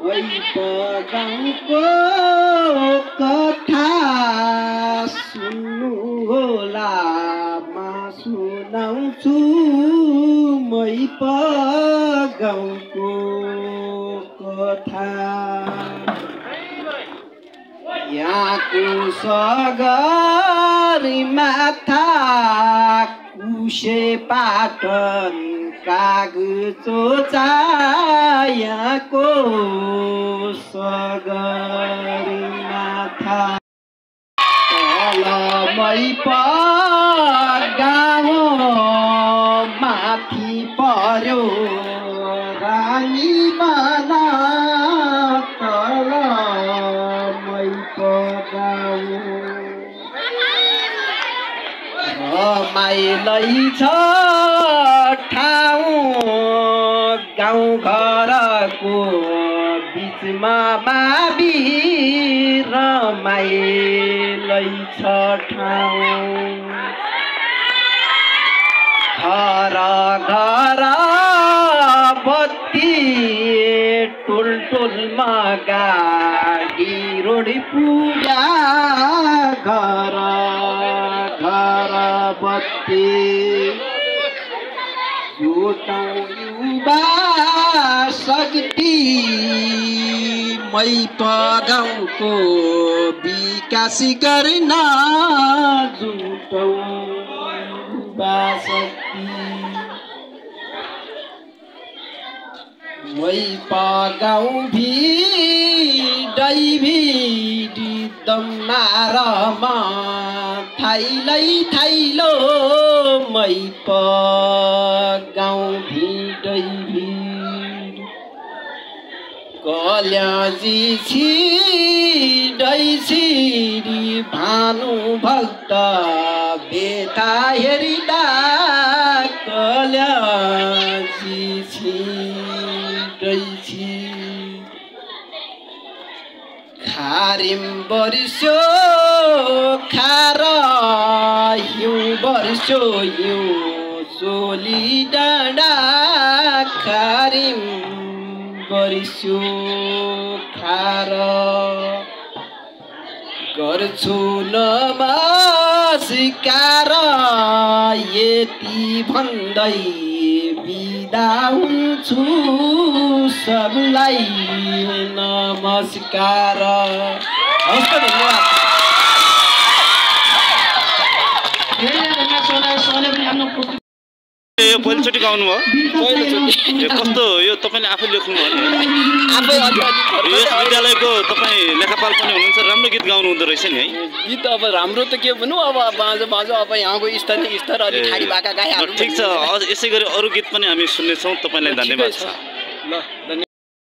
गाउँको कथा सुन्नु होला म सुनाउँछु मै गाउँको कथा यहाँको सगरी माथा कुशे पाटन कागजो यहाँको सगरी माथा तलमै गाउँ माथि पर्यो रानी बाला तलमै गाउँ रमाइलै छ ठाउँ गाउँ घरको बिचमा माबी रमाइलै छ ठाउँ घर घर बत्ती टुलटुलमा गाडी रोडी पूजा घर घर बत्ती युवा शक्ति मै गाउँको विकास गर्न जुटौँ युवा शक्ति मै गाउँ भिडी दम्नारमा थाइलै थाइलो मै गाउँ भिडै भिड कल्याजी छिडै छिरी भानु भक्त बेथा हेरिदा कल्याजी छिडै छिड खारिम बर्स्यो खार हिउँ बर्स्यो हिउँ सोली डाँडा खारिम बर्स्यो खार गर्छु नमस्कार यति भन्दै बिदा हुन्छु सबलाई नमस्कार। हवस् त धन्यवाद। यो पहिलोचोटि गाउनु भयो? कस्तो यो तपाईले आफै लेख्नु भयो? आफै यस विद्यालयको तपाई लेखापाल पनि हुनुहुन्छ, राम्रो गीत गाउनु हुँदो रहेछ नि है? गीत अब राम्रो त के भन्नु, अब बाँझो बाँझो अब यहाँको स्तरीय स्तर अलि ठाडी भाका गाइहाल्नु। ठिक छ, यसै गरी अरु गीत पनि हामी सुन्ने छौं। तपाईलाई धन्यवाद छ। ल धन्यवाद।